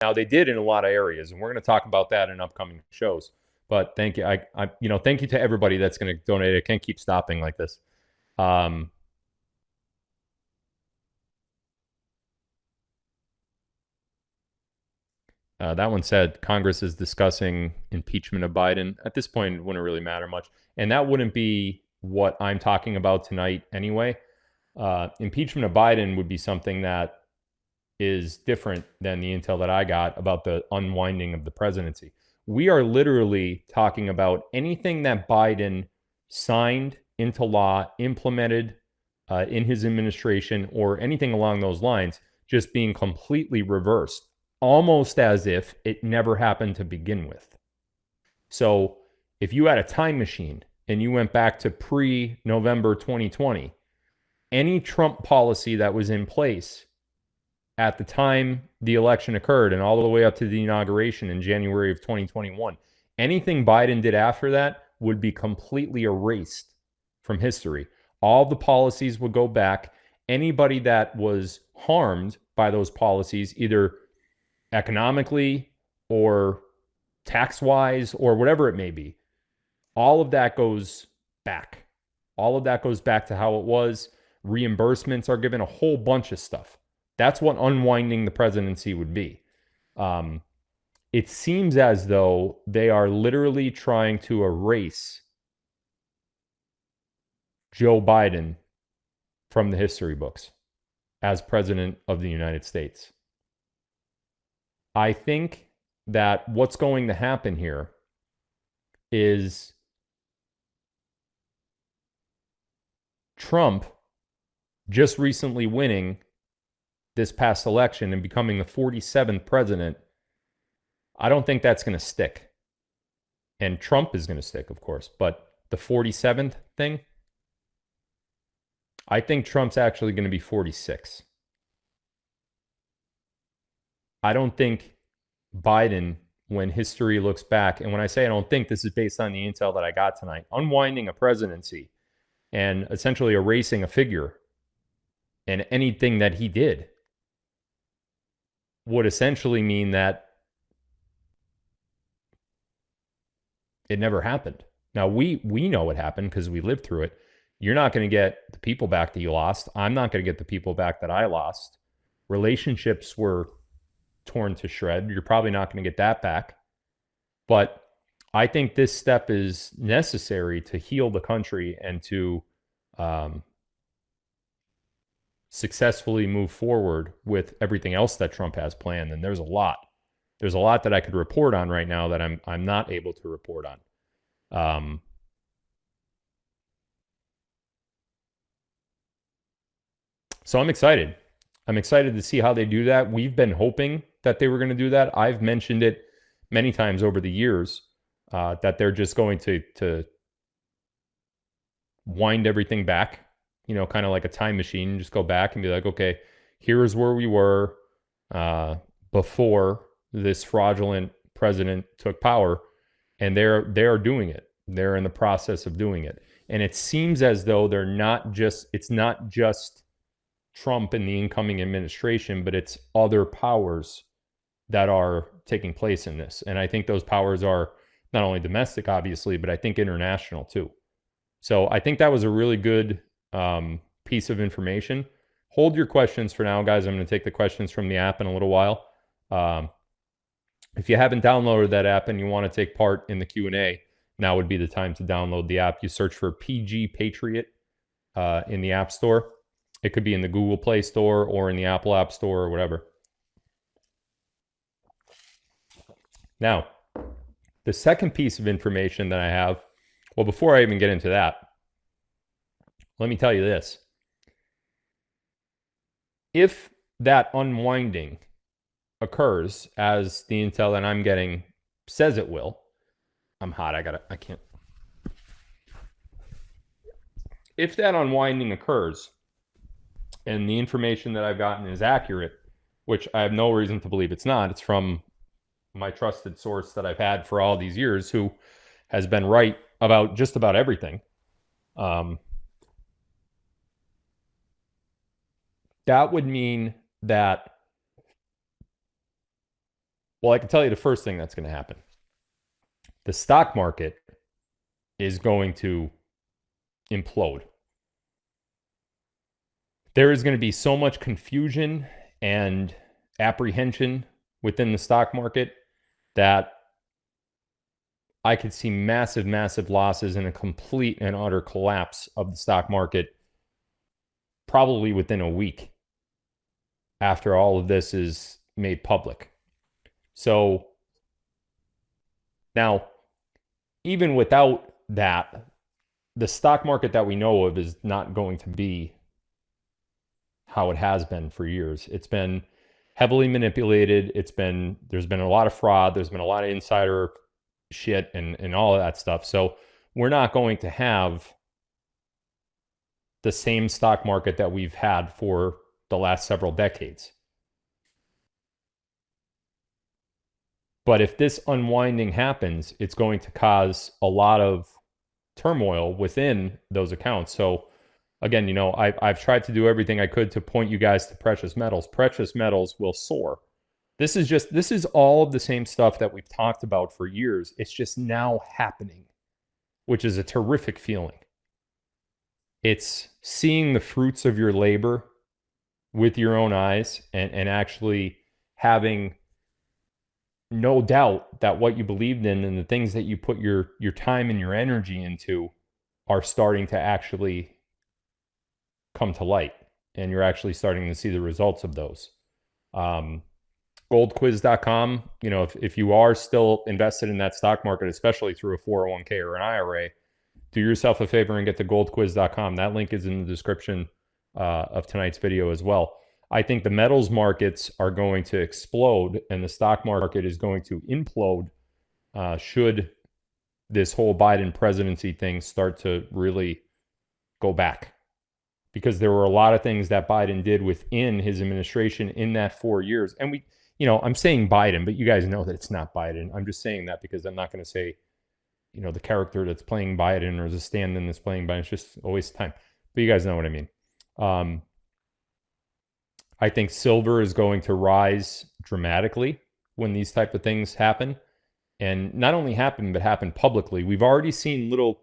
Now they did in a lot of areas, and we're going to talk about that in upcoming shows. But thank you, thank you to everybody that's going to donate. I can't keep stopping like this. That one said Congress is discussing impeachment of Biden. At this point, it wouldn't really matter much. And that wouldn't be what I'm talking about tonight anyway. Impeachment of Biden would be something that is different than the intel that I got about the unwinding of the presidency. We are literally talking about anything that Biden signed into law, implemented in his administration, or anything along those lines, just being completely reversed, almost as if it never happened to begin with. So if you had a time machine and you went back to pre-November 2020, any Trump policy that was in place at the time the election occurred and all the way up to the inauguration in January of 2021, anything Biden did after that would be completely erased from history. All the policies would go back. Anybody that was harmed by those policies, either economically or tax-wise or whatever it may be, all of that goes back. All of that goes back to how it was. Reimbursements are given, a whole bunch of stuff. That's what unwinding the presidency would be. It seems as though they are literally trying to erase Joe Biden from the history books as president of the United States. I think that what's going to happen here is Trump just recently winning this past election and becoming the 47th president. I don't think that's going to stick. And Trump is going to stick, of course. But the 47th thing, I think Trump's actually going to be 46. I don't think Biden, when history looks back, and when I say I don't think, this is based on the intel that I got tonight, unwinding a presidency and essentially erasing a figure and anything that he did would essentially mean that it never happened. Now, we know what happened because we lived through it. You're not going to get the people back that you lost. I'm not going to get the people back that I lost. Relationships were torn to shred. You're probably not going to get that back. But I think this step is necessary to heal the country and to successfully move forward with everything else that Trump has planned. And there's a lot. There's a lot that I could report on right now that I'm not able to report on. So I'm excited. I'm excited to see how they do that. We've been hoping that they were going to do that. I've mentioned it many times over the years that they're just going to wind everything back, kind of like a time machine, just go back and be like, okay, here's where we were before this fraudulent president took power. And they're doing it. They're in the process of doing it. And it seems as though it's not just Trump and the incoming administration, but it's other powers that are taking place in this. And I think those powers are not only domestic, obviously, but I think international too. So I think that was a really good piece of information. Hold your questions for now, guys. I'm going to take the questions from the app in a little while. If you haven't downloaded that app and you want to take part in the Q&A, now would be the time to download the app. You search for PG Patriot in the App Store. It could be in the Google Play Store or in the Apple App Store or whatever. Now, the second piece of information that I have, well, before I even get into that, let me tell you this. If that unwinding occurs as the intel that I'm getting says it will, I'm hot, I can't. If that unwinding occurs and the information that I've gotten is accurate, which I have no reason to believe it's not, it's from my trusted source that I've had for all these years who has been right about just about everything. That would mean that Well, I can tell you the first thing that's going to happen. The stock market is going to implode. There is going to be so much confusion and apprehension within the stock market that I could see massive, massive losses and a complete and utter collapse of the stock market probably within a week after all of this is made public. So now, even without that, the stock market that we know of is not going to be how it has been for years. It's been heavily manipulated. There's been a lot of fraud. There's been a lot of insider shit and all of that stuff. So we're not going to have the same stock market that we've had for the last several decades. But if this unwinding happens, it's going to cause a lot of turmoil within those accounts. So again, you know, I've tried to do everything I could to point you guys to precious metals. Precious metals will soar. This is all of the same stuff that we've talked about for years. It's just now happening, which is a terrific feeling. It's seeing the fruits of your labor with your own eyes and actually having no doubt that what you believed in and the things that you put your time and your energy into are starting to actually come to light, and you're actually starting to see the results of those. Goldquiz.com, you know, if you are still invested in that stock market, especially through a 401k or an IRA, do yourself a favor and get to goldquiz.com. That link is in the description of tonight's video as well. I think the metals markets are going to explode and the stock market is going to implode should this whole Biden presidency thing start to really go back. Because there were a lot of things that Biden did within his administration in that 4 years. And we, you know, I'm saying Biden, but you guys know that it's not Biden. I'm just saying that because I'm not going to say, you know, the character that's playing Biden or the stand-in that's playing Biden. It's just a waste of time. But you guys know what I mean. I think silver is going to rise dramatically when these type of things happen. And not only happen, but happen publicly. We've already seen little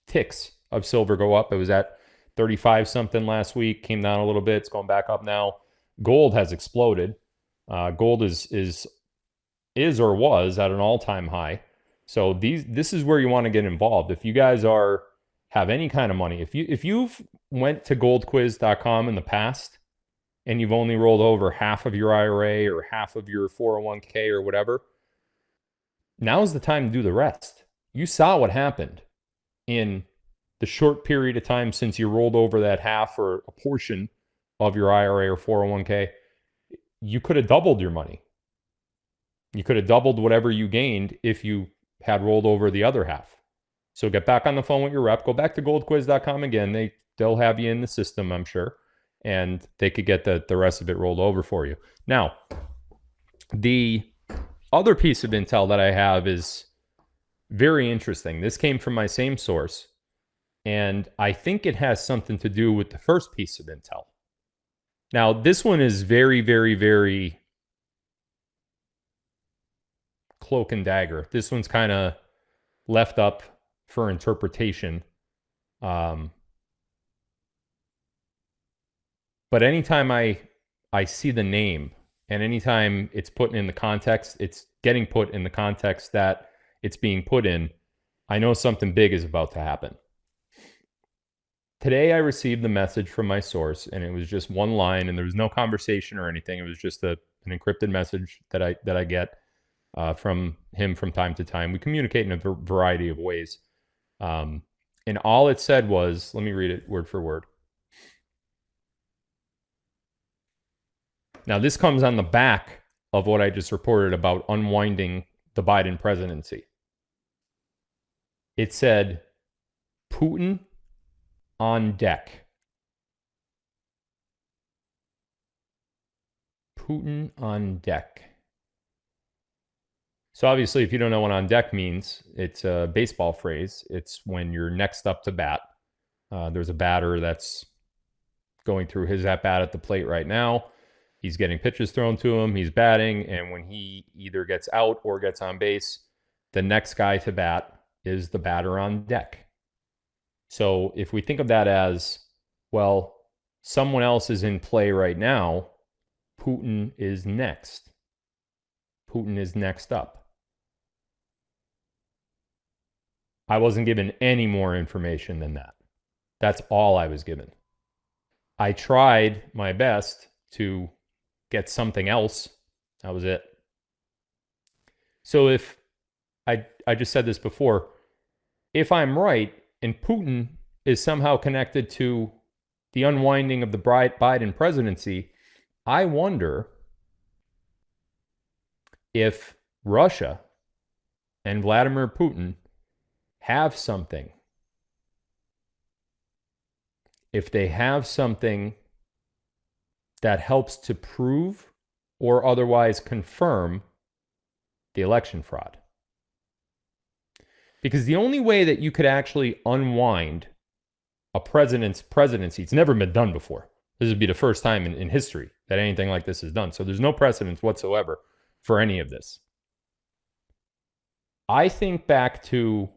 ticks of silver go up. It was at 35 something last week, came down a little bit. It's going back up now. Gold has exploded. Gold is or was at an all-time high. So this is where you want to get involved. If you guys have any kind of money, if you've went to goldquiz.com in the past and you've only rolled over half of your IRA or half of your 401k or whatever, now's the time to do the rest. You saw what happened in the short period of time since you rolled over that half or a portion of your IRA or 401k. You could have doubled your money. You could have doubled whatever you gained if you had rolled over the other half. So get back on the phone with your rep. Go back to goldquiz.com again. They'll have you in the system, I'm sure. And they could get the rest of it rolled over for you. Now, the other piece of intel that I have is very interesting. This came from my same source. And I think it has something to do with the first piece of intel. Now, this one is very, very, very cloak and dagger. This one's kind of left up for interpretation. But anytime I see the name and anytime it's put in the context, it's getting put in the context that it's being put in, I know something big is about to happen. Today, I received the message from my source, and it was just one line, and there was no conversation or anything. It was just an encrypted message that I get from him from time to time. We communicate in a variety of ways. And all it said was, let me read it word for word. Now, this comes on the back of what I just reported about unwinding the Biden presidency. It said, Putin on deck. Putin on deck. So obviously, if you don't know what on deck means, it's a baseball phrase. It's when you're next up to bat. There's a batter that's going through his at-bat at the plate right now. He's getting pitches thrown to him, he's batting, and when he either gets out or gets on base, the next guy to bat is the batter on deck. So if we think of that as, well, someone else is in play right now, Putin is next. Putin is next up. I wasn't given any more information than that. That's all I was given. I tried my best to get something else. That was it. So if I just said this before, if I'm right and Putin is somehow connected to the unwinding of the Biden presidency, I wonder if Russia and Vladimir Putin have something. If they have something that helps to prove or otherwise confirm the election fraud. Because the only way that you could actually unwind a president's presidency, it's never been done before. This would be the first time in history that anything like this is done. So there's no precedent whatsoever for any of this. I think back to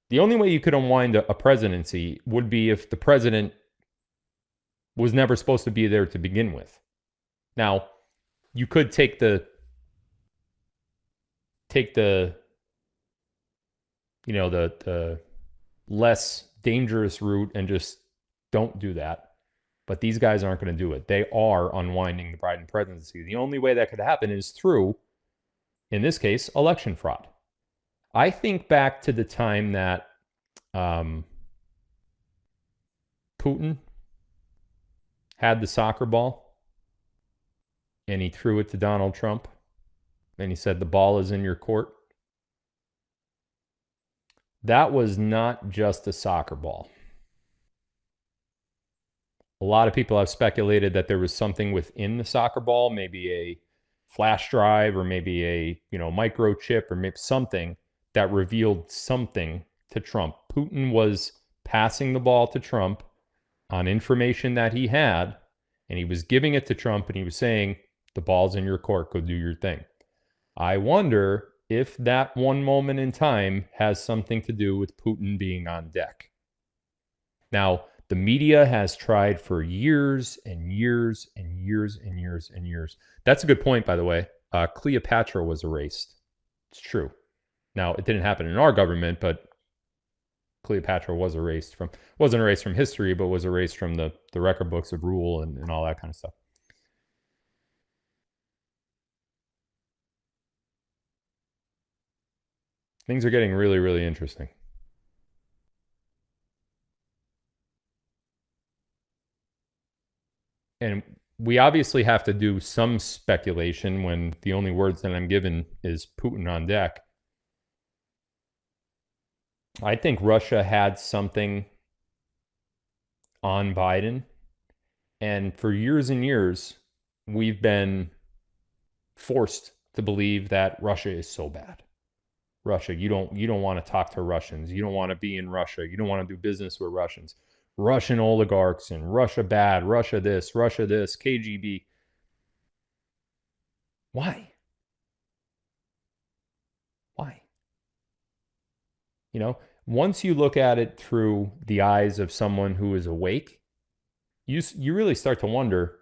the only way you could unwind a presidency would be if the president was never supposed to be there to begin with. Now, you could take the less dangerous route and just don't do that. But these guys aren't going to do it. They are unwinding the Biden presidency. The only way that could happen is through, in this case, election fraud. I think back to the time that Putin had the soccer ball and he threw it to Donald Trump and he said, the ball is in your court. That was not just a soccer ball. A lot of people have speculated that there was something within the soccer ball, maybe a flash drive or maybe a microchip or maybe something that revealed something to Trump. Putin was passing the ball to Trump on information that he had, and he was giving it to Trump, and he was saying, the ball's in your court, go do your thing. I wonder if that one moment in time has something to do with Putin being on deck. Now, the media has tried for years and years and years and years and years. That's a good point, by the way. Cleopatra was erased. It's true. Now, it didn't happen in our government, but Cleopatra was wasn't erased from history, but was erased from the record books of rule and all that kind of stuff. Things are getting really, really interesting. And we obviously have to do some speculation when the only words that I'm given is Putin on deck. I think Russia had something on Biden. And for years and years, we've been forced to believe that Russia is so bad. Russia, you don't want to talk to Russians. You don't want to be in Russia. You don't want to do business with Russians. Russian oligarchs and Russia bad, Russia this, KGB. Why? Why? Once you look at it through the eyes of someone who is awake, you really start to wonder,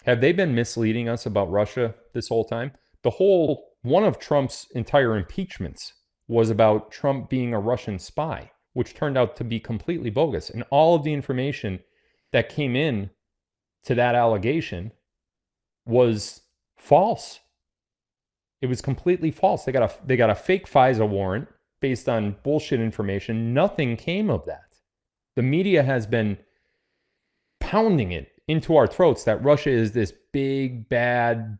have they been misleading us about Russia this whole time? One of Trump's entire impeachments was about Trump being a Russian spy, which turned out to be completely bogus. And all of the information that came in to that allegation was false. It was completely false. They got a fake FISA warrant based on bullshit information. Nothing came of that. The media has been pounding it into our throats that Russia is this big, bad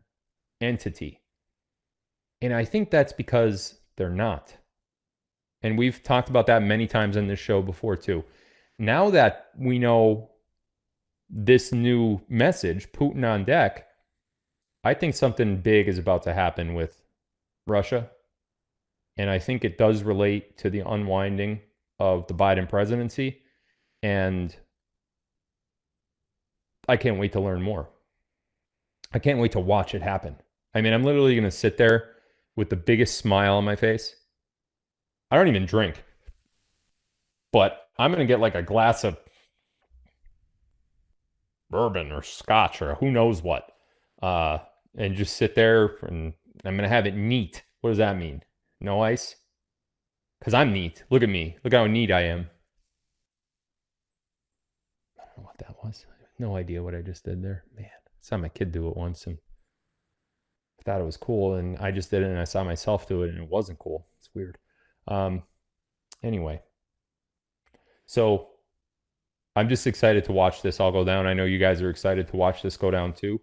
entity. And I think that's because they're not. And we've talked about that many times on this show before too. Now that we know this new message, Putin on deck, I think something big is about to happen with Russia. And I think it does relate to the unwinding of the Biden presidency. And I can't wait to learn more. I can't wait to watch it happen. I mean, I'm literally going to sit there with the biggest smile on my face. I don't even drink, but I'm going to get like a glass of bourbon or scotch or who knows what, uh, and just sit there and I'm going to have it neat. What does that mean? No ice? Because I'm neat. Look at me. Look how neat I am. I don't know what that was. I have no idea what I just did there. Man, I saw my kid do it once and I thought it was cool, and I just did it and I saw myself do it and it wasn't cool. It's weird. Um, anyway, so I'm just excited to watch this all go down. I know you guys are excited to watch this go down too.